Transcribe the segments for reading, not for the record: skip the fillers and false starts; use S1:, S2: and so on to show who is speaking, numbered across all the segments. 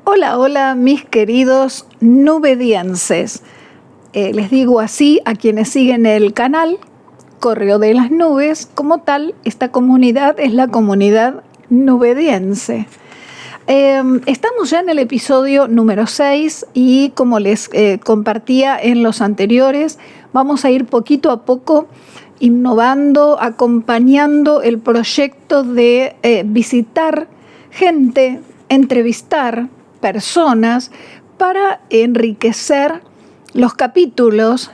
S1: Hola, hola, mis queridos nubedienses. Les digo así a quienes siguen el canal Correo de las Nubes. Como tal, esta comunidad es la comunidad nubediense. Estamos ya en el episodio número 6 y como les compartía en los anteriores, vamos a ir poquito a poco innovando, acompañando el proyecto de visitar gente, entrevistar personas para enriquecer los capítulos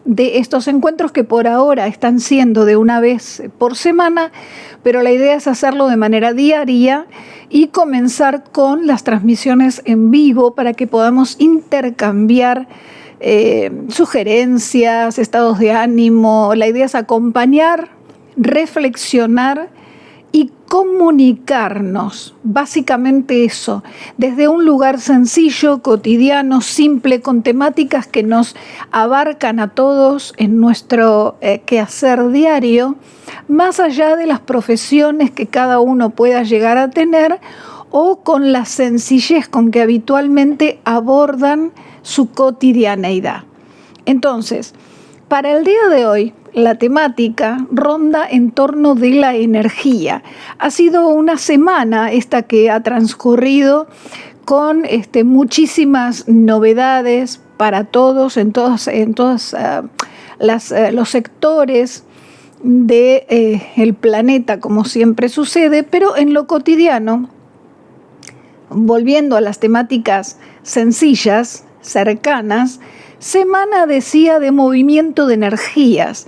S1: de estos encuentros que por ahora están siendo de una vez por semana, pero la idea es hacerlo de manera diaria y comenzar con las transmisiones en vivo para que podamos intercambiar sugerencias, estados de ánimo. La idea es acompañar, reflexionar y comunicarnos, básicamente eso, desde un lugar sencillo, cotidiano, simple, con temáticas que nos abarcan a todos en nuestro quehacer diario, más allá de las profesiones que cada uno pueda llegar a tener o con la sencillez con que habitualmente abordan su cotidianeidad. Entonces, para el día de hoy, la temática ronda en torno de la energía. Ha sido una semana esta que ha transcurrido con muchísimas novedades para todos, en todos los sectores del planeta, como siempre sucede, pero en lo cotidiano, volviendo a las temáticas sencillas, cercanas, semana decía de movimiento de energías,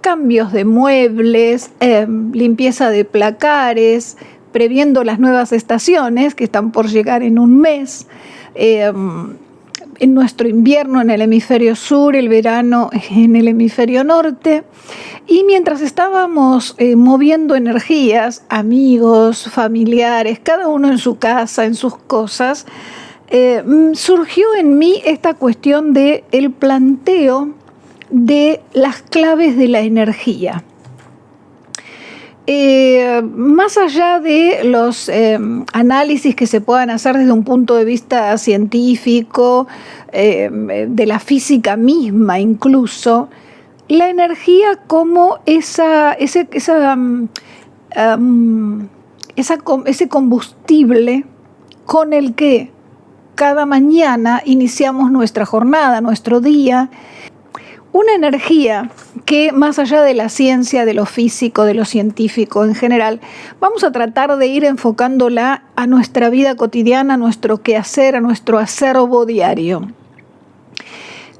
S1: cambios de muebles, limpieza de placares, previendo las nuevas estaciones que están por llegar en un mes, en nuestro invierno en el hemisferio sur, el verano en el hemisferio norte. Y mientras estábamos moviendo energías, amigos, familiares, cada uno en su casa, en sus cosas, surgió en mí esta cuestión del planteo de las claves de la energía. Más allá de los análisis que se puedan hacer desde un punto de vista científico, de la física misma incluso, la energía como ese combustible con el que cada mañana iniciamos nuestra jornada, nuestro día. Una energía que, más allá de la ciencia, de lo físico, de lo científico en general, vamos a tratar de ir enfocándola a nuestra vida cotidiana, a nuestro quehacer, a nuestro acervo diario.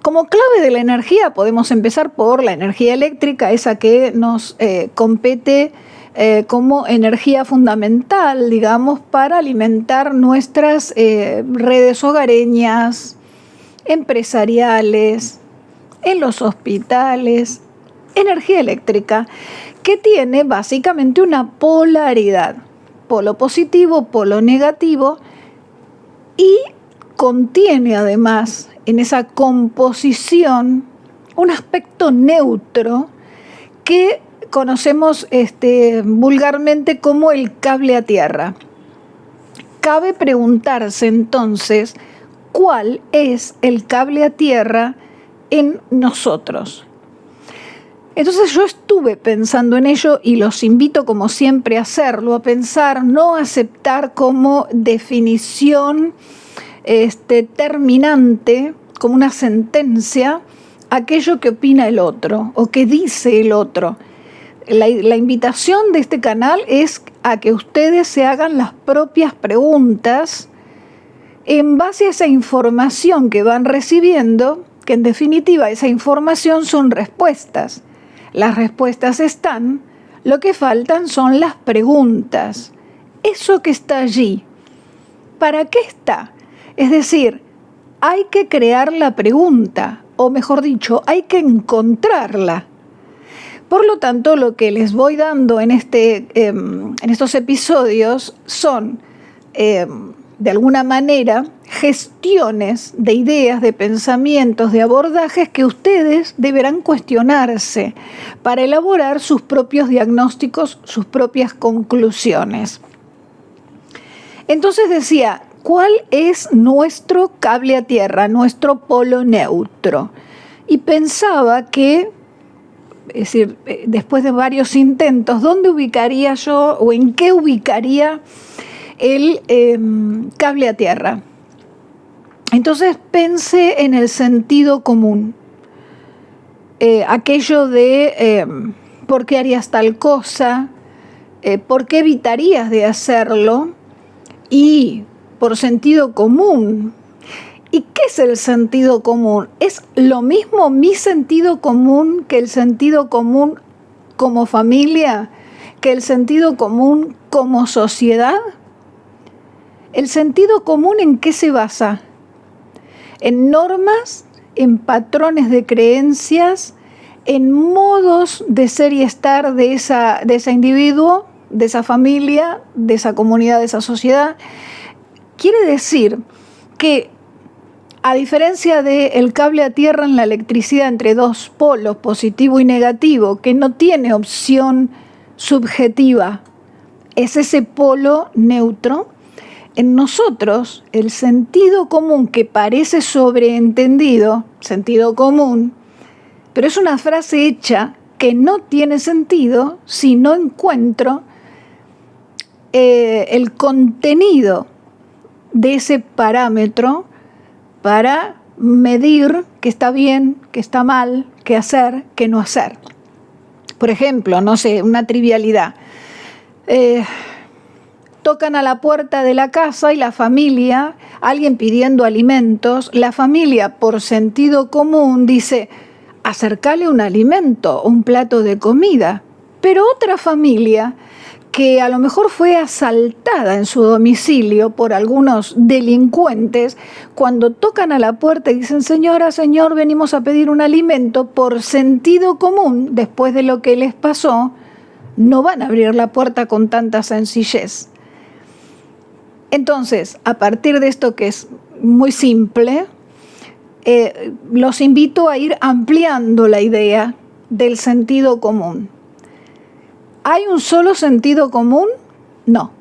S1: Como clave de la energía podemos empezar por la energía eléctrica, esa que nos compete como energía fundamental, digamos, para alimentar nuestras redes hogareñas, empresariales, en los hospitales. Energía eléctrica que tiene básicamente una polaridad, polo positivo, polo negativo, y contiene además en esa composición un aspecto neutro que conocemos vulgarmente como el cable a tierra. Cabe preguntarse entonces cuál es el cable a tierra en nosotros. Entonces yo estuve pensando en ello y los invito como siempre a hacerlo, a pensar, no a aceptar como definición terminante, como una sentencia, aquello que opina el otro o que dice el otro. La invitación de este canal es a que ustedes se hagan las propias preguntas en base a esa información que van recibiendo, que en definitiva esa información son respuestas. Las respuestas están, lo que faltan son las preguntas. Eso que está allí, ¿para qué está? Es decir, hay que crear la pregunta, o mejor dicho, hay que encontrarla. Por lo tanto, lo que les voy dando en estos episodios son, de alguna manera, gestiones de ideas, de pensamientos, de abordajes que ustedes deberán cuestionarse para elaborar sus propios diagnósticos, sus propias conclusiones. Entonces decía, ¿cuál es nuestro cable a tierra, nuestro polo neutro? Y pensaba que, es decir, después de varios intentos, ¿dónde ubicaría yo o en qué ubicaría el cable a tierra? Entonces pensé en el sentido común, aquello de ¿por qué harías tal cosa? ¿Por qué evitarías de hacerlo? Y por sentido común. ¿Y qué es el sentido común? ¿Es lo mismo mi sentido común que el sentido común como familia, que el sentido común como sociedad? ¿El sentido común en qué se basa? En normas, en patrones de creencias, en modos de ser y estar de ese individuo, de esa familia, de esa comunidad, de esa sociedad. Quiere decir que, a diferencia del cable a tierra en la electricidad entre dos polos, positivo y negativo, que no tiene opción subjetiva, es ese polo neutro. En nosotros, el sentido común, que parece sobreentendido, sentido común, pero es una frase hecha que no tiene sentido si no encuentro el contenido de ese parámetro para medir qué está bien, qué está mal, qué hacer, qué no hacer. Por ejemplo, no sé, una trivialidad. Tocan a la puerta de la casa y la familia, alguien pidiendo alimentos, la familia por sentido común dice, acercale un alimento, un plato de comida. Pero otra familia, que a lo mejor fue asaltada en su domicilio por algunos delincuentes, cuando tocan a la puerta y dicen, señora, señor, venimos a pedir un alimento, por sentido común, después de lo que les pasó, no van a abrir la puerta con tanta sencillez. Entonces, a partir de esto que es muy simple, los invito a ir ampliando la idea del sentido común. ¿Hay un solo sentido común? No.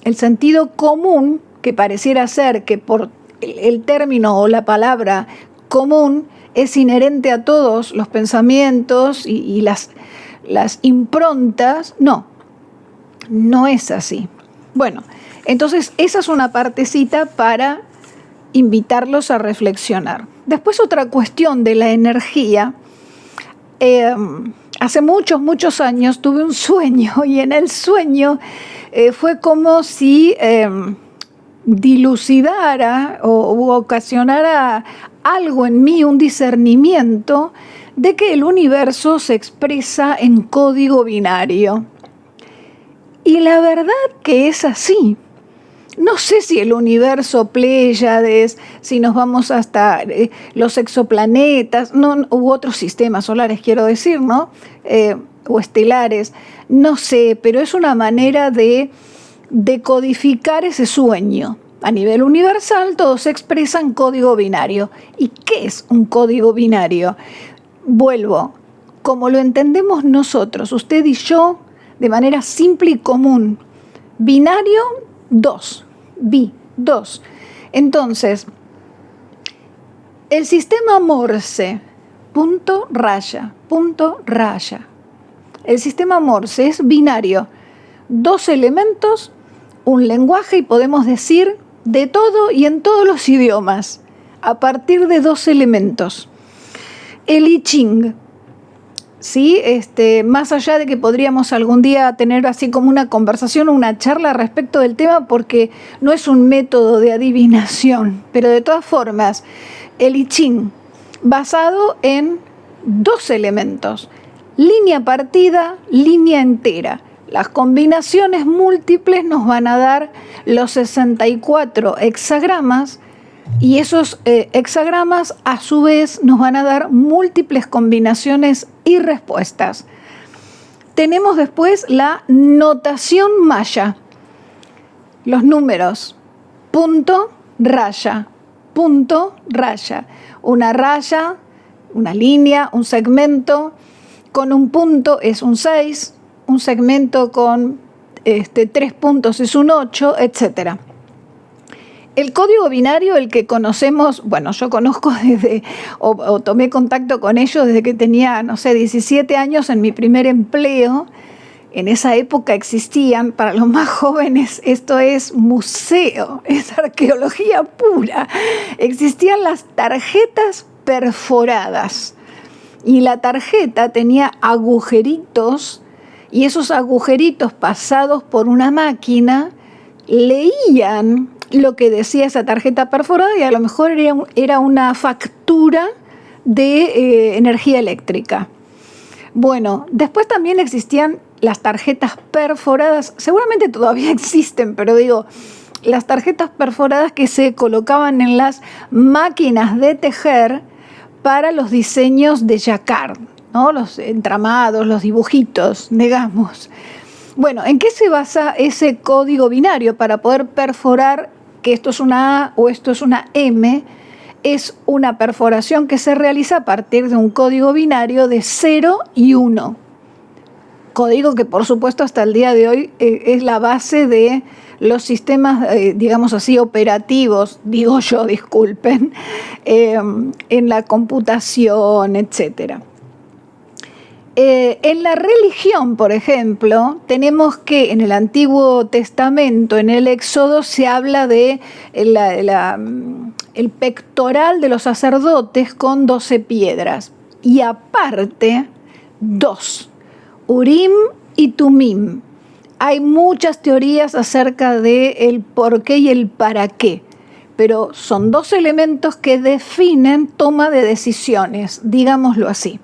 S1: El sentido común, que pareciera ser que por el término o la palabra común es inherente a todos los pensamientos y las improntas, no es así. Bueno, entonces esa es una partecita para invitarlos a reflexionar. Después otra cuestión de la energía. Hace muchos años tuve un sueño y en el sueño fue como si dilucidara o ocasionara algo en mí, un discernimiento de que el universo se expresa en código binario. Y la verdad que es así. No sé si el universo, Pléyades, si nos vamos hasta los exoplanetas, u otros sistemas solares, quiero decir, ¿no? O estelares, no sé, pero es una manera de decodificar ese sueño. A nivel universal, todo se expresa en código binario. ¿Y qué es un código binario? Vuelvo, como lo entendemos nosotros, usted y yo, de manera simple y común. Binario, 2. 2. Entonces, el sistema Morse, punto, raya. El sistema Morse es binario. 2 elementos, un lenguaje, y podemos decir de todo y en todos los idiomas, a partir de 2 elementos. El I Ching, ¿sí? Más allá de que podríamos algún día tener así como una conversación o una charla respecto del tema, porque no es un método de adivinación, pero de todas formas, el I Ching, basado en 2 elementos, línea partida, línea entera. Las combinaciones múltiples nos van a dar los 64 hexagramas, y esos hexagramas a su vez nos van a dar múltiples combinaciones y respuestas. Tenemos después la notación maya, los números, punto, raya, una raya, una línea, un segmento con un punto es un 6, un segmento con 3 puntos es un 8, etc. El código binario, el que conocemos, bueno, yo conozco o tomé contacto con ellos desde que tenía, 17 años en mi primer empleo. En esa época existían, para los más jóvenes, esto es museo, es arqueología pura. Existían las tarjetas perforadas y la tarjeta tenía agujeritos y esos agujeritos pasados por una máquina leían lo que decía esa tarjeta perforada y a lo mejor era una factura de energía eléctrica. Bueno, después también existían las tarjetas perforadas, seguramente todavía existen, pero digo, las tarjetas perforadas que se colocaban en las máquinas de tejer para los diseños de jacquard, ¿no? Los entramados, los dibujitos, digamos. Bueno, ¿en qué se basa ese código binario para poder perforar que esto es una A o esto es una M? Es una perforación que se realiza a partir de un código binario de 0 y 1. Código que, por supuesto, hasta el día de hoy es la base de los sistemas, digamos así, operativos, digo yo, disculpen, en la computación, etcétera. En la religión, por ejemplo, tenemos que en el Antiguo Testamento, en el Éxodo, se habla de el pectoral de los sacerdotes con 12 piedras. Y aparte, 2, Urim y Tumim. Hay muchas teorías acerca del por qué y el para qué, pero son 2 elementos que definen toma de decisiones, digámoslo así.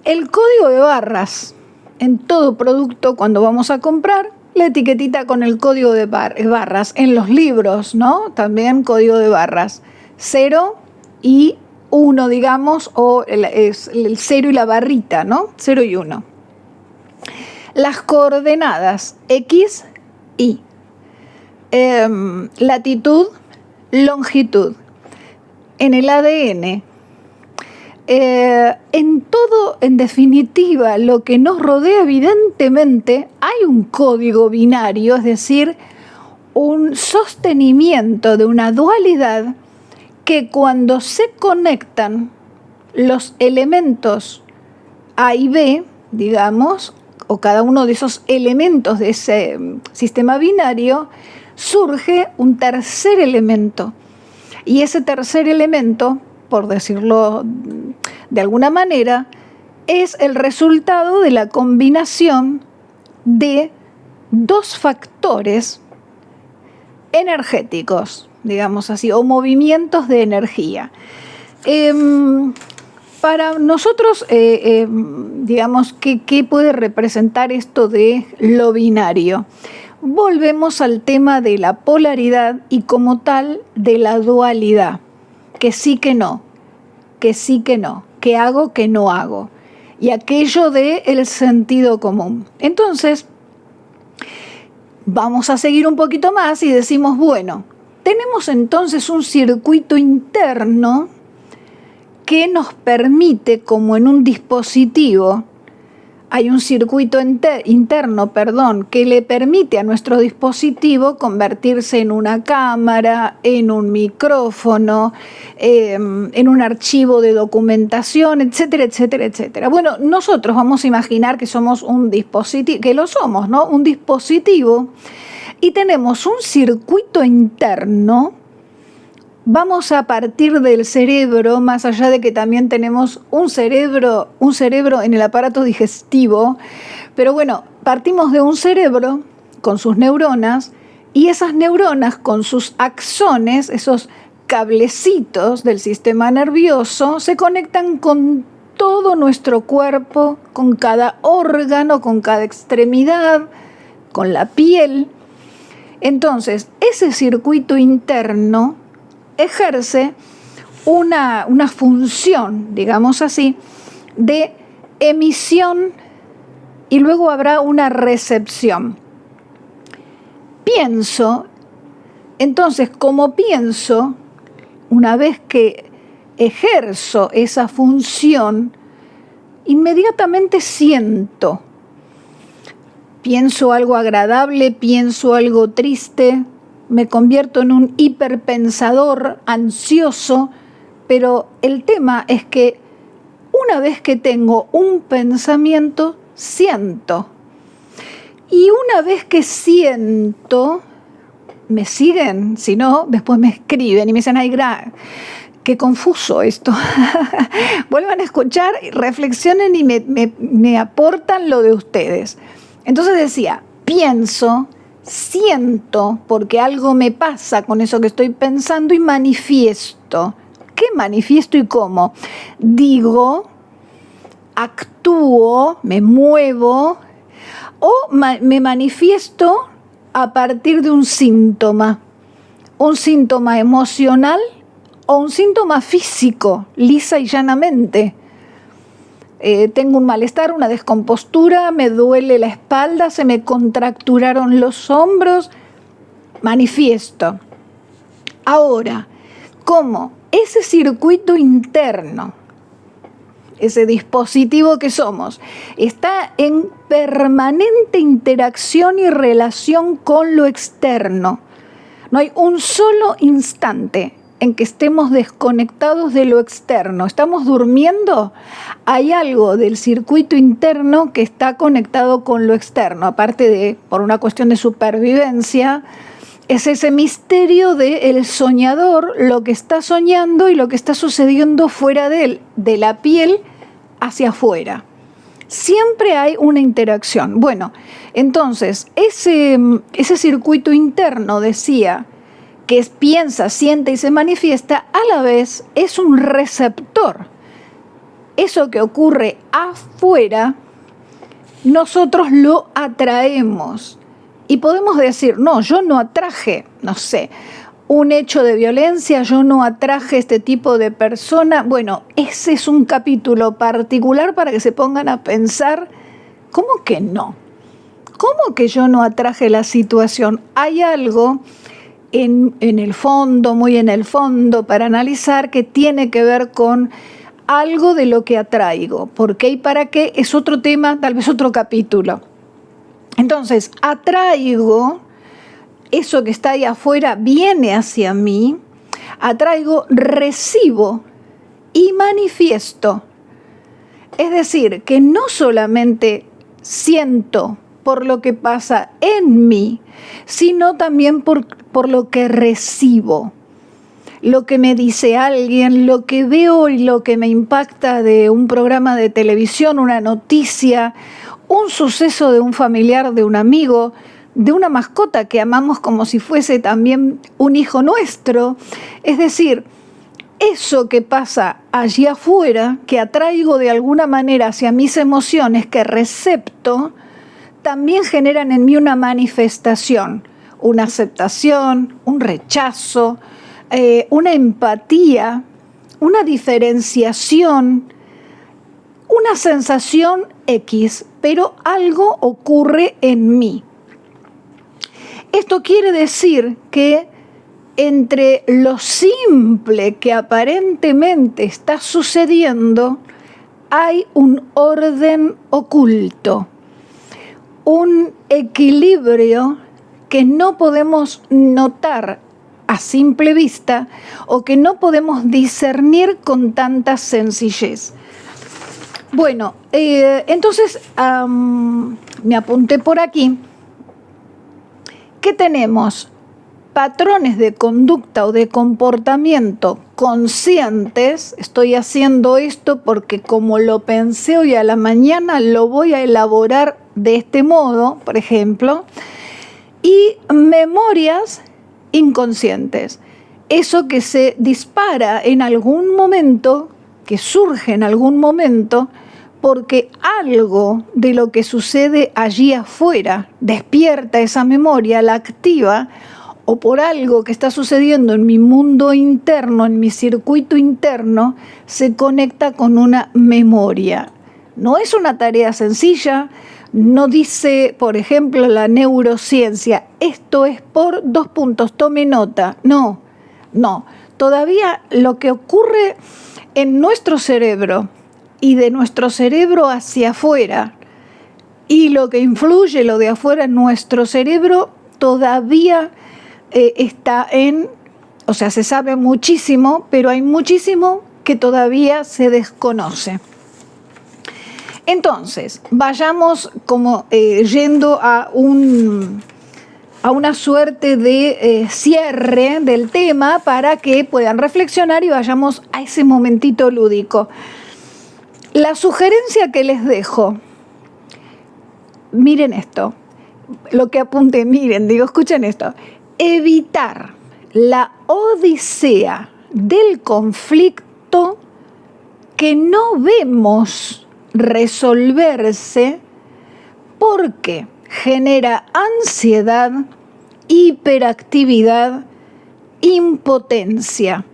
S1: El código de barras, en todo producto cuando vamos a comprar, la etiquetita con el código de barras. En los libros, ¿no? También código de barras. 0 y 1, digamos, o el 0 y la barrita, ¿no? 0 y 1. Las coordenadas, X, Y. Latitud, longitud. En el ADN. En todo, en definitiva, lo que nos rodea, evidentemente, hay un código binario, es decir, un sostenimiento de una dualidad que cuando se conectan los elementos A y B, digamos, o cada uno de esos elementos de ese sistema binario, surge un tercer elemento. Y ese tercer elemento, por decirlo de alguna manera, es el resultado de la combinación de 2 factores energéticos, digamos así, o movimientos de energía. Para nosotros, digamos, ¿qué puede representar esto de lo binario? Volvemos al tema de la polaridad y como tal de la dualidad. Que sí, que no, que sí, que no, que hago, que no hago, y aquello de el sentido común. Entonces, vamos a seguir un poquito más y decimos, bueno, tenemos entonces un circuito interno que nos permite, como en un dispositivo, hay un circuito interno, que le permite a nuestro dispositivo convertirse en una cámara, en un micrófono, en un archivo de documentación, etcétera, etcétera, etcétera. Bueno, nosotros vamos a imaginar que somos un dispositivo, que lo somos, ¿no? Un dispositivo, y tenemos un circuito interno. Vamos a partir del cerebro, más allá de que también tenemos un cerebro en el aparato digestivo, pero bueno, partimos de un cerebro con sus neuronas y esas neuronas con sus axones, esos cablecitos del sistema nervioso, se conectan con todo nuestro cuerpo, con cada órgano, con cada extremidad, con la piel. Entonces, ese circuito interno ejerce una función, digamos así, de emisión y luego habrá una recepción. Pienso, entonces como pienso, una vez que ejerzo esa función, inmediatamente siento. Pienso algo agradable, pienso algo triste, me convierto en un hiperpensador ansioso, pero el tema es que una vez que tengo un pensamiento, siento. Y una vez que siento, ¿me siguen? Si no, después me escriben y me dicen, ay, qué confuso esto. Vuelvan a escuchar, reflexionen y me aportan lo de ustedes. Entonces decía, pienso, siento, porque algo me pasa con eso que estoy pensando y manifiesto. ¿Qué manifiesto y cómo? Digo, actúo, me muevo o me manifiesto a partir de un síntoma emocional o un síntoma físico, lisa y llanamente. Tengo un malestar, una descompostura, me duele la espalda, se me contracturaron los hombros, manifiesto. Ahora, ¿cómo? Ese circuito interno, ese dispositivo que somos, está en permanente interacción y relación con lo externo. No hay un solo instante en que estemos desconectados de lo externo. ¿Estamos durmiendo? Hay algo del circuito interno que está conectado con lo externo, aparte de, por una cuestión de supervivencia, es ese misterio del soñador, lo que está soñando y lo que está sucediendo fuera de él, de la piel hacia afuera. Siempre hay una interacción. Bueno, entonces, ese circuito interno, decía, que piensa, siente y se manifiesta, a la vez es un receptor. Eso que ocurre afuera, nosotros lo atraemos. Y podemos decir, no, yo no atraje, no sé, un hecho de violencia, yo no atraje este tipo de persona. Bueno, ese es un capítulo particular para que se pongan a pensar, ¿cómo que no? ¿Cómo que yo no atraje la situación? Hay algo en el fondo, muy en el fondo, para analizar que tiene que ver con algo de lo que atraigo. ¿Por qué y para qué? Es otro tema, tal vez otro capítulo. Entonces, atraigo, eso que está ahí afuera viene hacia mí, atraigo, recibo y manifiesto. Es decir, que no solamente siento por lo que pasa en mí, sino también por lo que recibo. Lo que me dice alguien, lo que veo y lo que me impacta de un programa de televisión, una noticia, un suceso de un familiar, de un amigo, de una mascota que amamos como si fuese también un hijo nuestro. Es decir, eso que pasa allí afuera, que atraigo de alguna manera hacia mis emociones, que recepto, también generan en mí una manifestación, una aceptación, un rechazo, una empatía, una diferenciación, una sensación X, pero algo ocurre en mí. Esto quiere decir que entre lo simple que aparentemente está sucediendo, hay un orden oculto, un equilibrio que no podemos notar a simple vista o que no podemos discernir con tanta sencillez. Bueno, entonces me apunté por aquí que tenemos patrones de conducta o de comportamiento conscientes. Estoy haciendo esto porque como lo pensé hoy a la mañana, lo voy a elaborar de este modo, por ejemplo, y memorias inconscientes. Eso que se dispara en algún momento, que surge en algún momento, porque algo de lo que sucede allí afuera despierta esa memoria, la activa, o por algo que está sucediendo en mi mundo interno, en mi circuito interno, se conecta con una memoria. No es una tarea sencilla, no dice, por ejemplo, la neurociencia, esto es por 2 puntos, tome nota. No. Todavía lo que ocurre en nuestro cerebro y de nuestro cerebro hacia afuera y lo que influye lo de afuera en nuestro cerebro todavía se sabe muchísimo, pero hay muchísimo que todavía se desconoce. Entonces, vayamos como yendo a una suerte de cierre del tema para que puedan reflexionar y vayamos a ese momentito lúdico. La sugerencia que les dejo, miren esto, lo que apunté, escuchen esto, evitar la odisea del conflicto que no vemos resolverse porque genera ansiedad, hiperactividad, impotencia.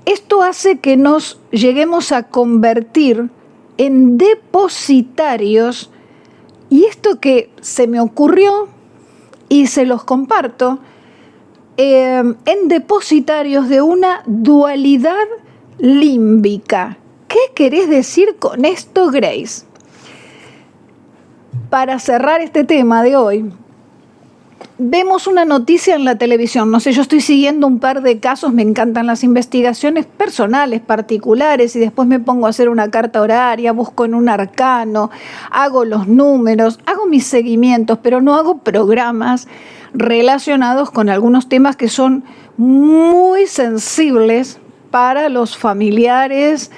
S1: Esto hace que nos lleguemos a convertir en depositarios, y esto que se me ocurrió y se los comparto, en depositarios de una dualidad límbica. ¿Qué querés decir con esto, Grace? Para cerrar este tema de hoy, vemos una noticia en la televisión. No sé, yo estoy siguiendo un par de casos, me encantan las investigaciones personales, particulares, y después me pongo a hacer una carta horaria, busco en un arcano, hago los números, hago mis seguimientos, pero no hago programas relacionados con algunos temas que son muy sensibles para los familiares,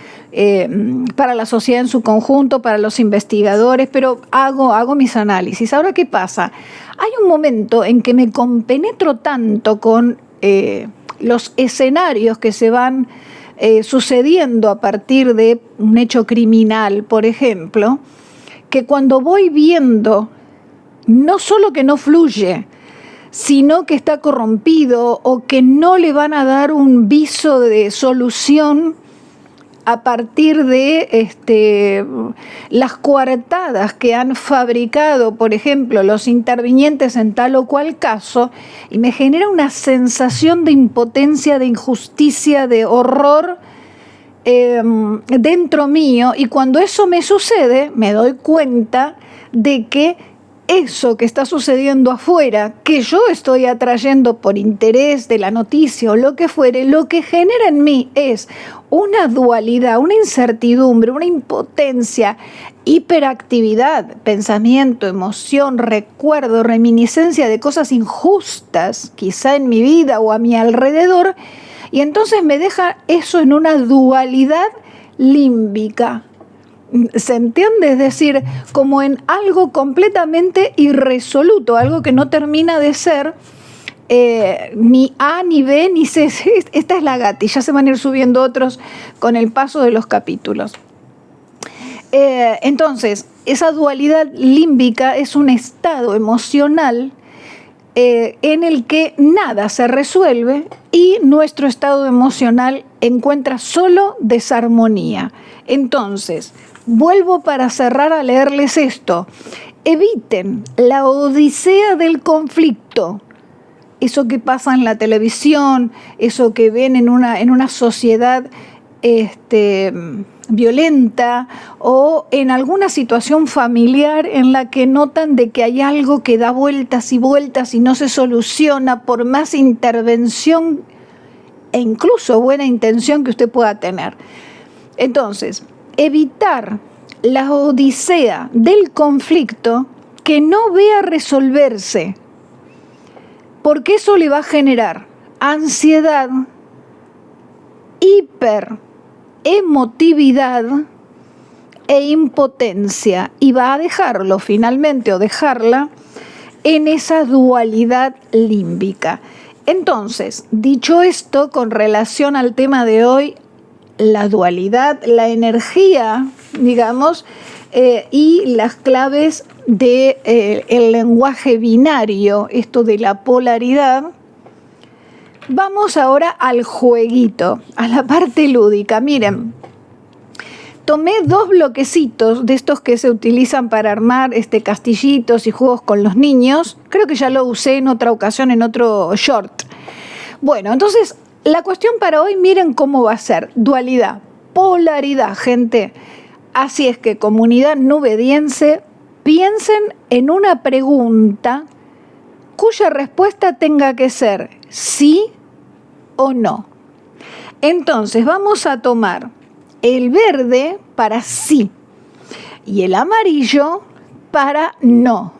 S1: para la sociedad en su conjunto, para los investigadores, pero hago mis análisis. Ahora, ¿qué pasa? Hay un momento en que me compenetro tanto con los escenarios que se van sucediendo a partir de un hecho criminal, por ejemplo, que cuando voy viendo, no solo que no fluye, sino que está corrompido o que no le van a dar un viso de solución a partir de las coartadas que han fabricado, por ejemplo, los intervinientes en tal o cual caso, y me genera una sensación de impotencia, de injusticia, de horror dentro mío, y cuando eso me sucede, me doy cuenta de que eso que está sucediendo afuera, que yo estoy atrayendo por interés de la noticia o lo que fuere, lo que genera en mí es una dualidad, una incertidumbre, una impotencia, hiperactividad, pensamiento, emoción, recuerdo, reminiscencia de cosas injustas, quizá en mi vida o a mi alrededor, y entonces me deja eso en una dualidad límbica. ¿Se entiende? Es decir, como en algo completamente irresoluto, algo que no termina de ser ni A, ni B, ni C. Esta es la gata y ya se van a ir subiendo otros con el paso de los capítulos. Entonces, esa dualidad límbica es un estado emocional en el que nada se resuelve y nuestro estado emocional encuentra solo desarmonía. Entonces, vuelvo para cerrar a leerles esto. Eviten la odisea del conflicto. Eso que pasa en la televisión, eso que ven en una sociedad violenta o en alguna situación familiar en la que notan de que hay algo que da vueltas y vueltas y no se soluciona por más intervención e incluso buena intención que usted pueda tener. Entonces, evitar la odisea del conflicto que no vea resolverse, porque eso le va a generar ansiedad, hiperemotividad e impotencia, y va a dejarlo finalmente o dejarla en esa dualidad límbica. Entonces, dicho esto, con relación al tema de hoy, la dualidad, la energía, digamos, y las claves del lenguaje binario, esto de la polaridad. Vamos ahora al jueguito, a la parte lúdica. Miren, tomé 2 bloquecitos de estos que se utilizan para armar castillitos y juegos con los niños. Creo que ya lo usé en otra ocasión, en otro short. Bueno, entonces, la cuestión para hoy, miren cómo va a ser. Dualidad, polaridad, gente. Así es que, comunidad nubediense, piensen en una pregunta cuya respuesta tenga que ser sí o no. Entonces vamos a tomar el verde para sí y el amarillo para no.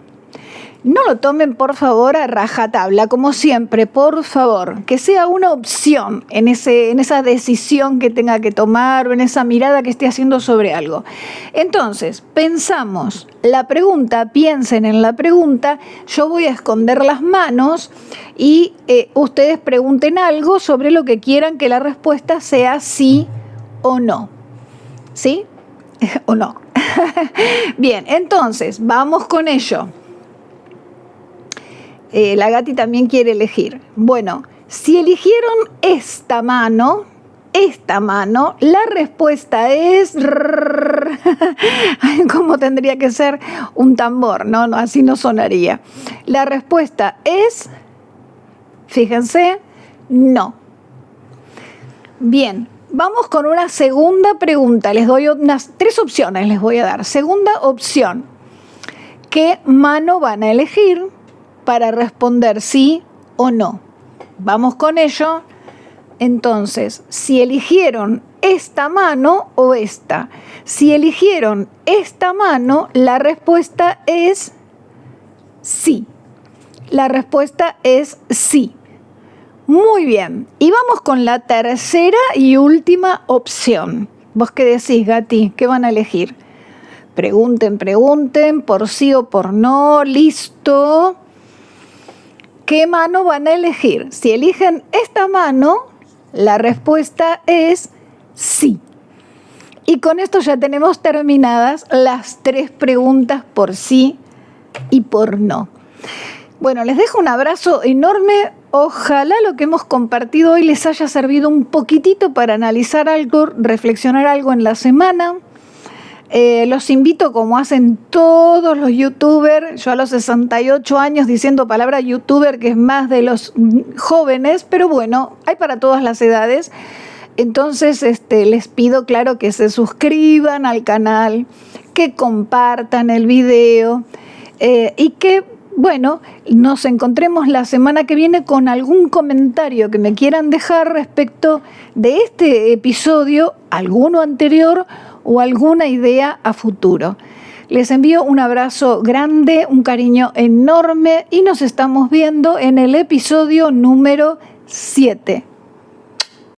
S1: No lo tomen, por favor, a rajatabla, como siempre, por favor, que sea una opción en esa decisión que tenga que tomar o en esa mirada que esté haciendo sobre algo. Entonces, pensamos la pregunta, piensen en la pregunta, yo voy a esconder las manos y ustedes pregunten algo sobre lo que quieran que la respuesta sea sí o no. ¿Sí? ¿O no? Bien, entonces, vamos con ello. La Gati también quiere elegir. Bueno, si eligieron esta mano, la respuesta es... ¿Cómo tendría que ser un tambor? No, así no sonaría. La respuesta es... Fíjense, no. Bien, vamos con una segunda pregunta. Les doy unas 3 opciones, les voy a dar. Segunda opción. ¿Qué mano van a elegir para responder sí o no? Vamos con ello. Entonces, si eligieron esta mano o esta. Si eligieron esta mano, la respuesta es sí. La respuesta es sí. Muy bien. Y vamos con la tercera y última opción. ¿Vos qué decís, Gati? ¿Qué van a elegir? Pregunten, por sí o por no. Listo. ¿Qué mano van a elegir? Si eligen esta mano, la respuesta es sí. Y con esto ya tenemos terminadas las 3 preguntas por sí y por no. Bueno, les dejo un abrazo enorme. Ojalá lo que hemos compartido hoy les haya servido un poquitito para analizar algo, reflexionar algo en la semana. Los invito, como hacen todos los youtubers, yo a los 68 años diciendo palabra youtuber, que es más de los jóvenes, pero bueno, hay para todas las edades. Entonces les pido, claro, que se suscriban al canal, que compartan el video y que, bueno, nos encontremos la semana que viene con algún comentario que me quieran dejar respecto de este episodio, alguno anterior o alguna idea a futuro. Les envío un abrazo grande, un cariño enorme y nos estamos viendo en el episodio número 7.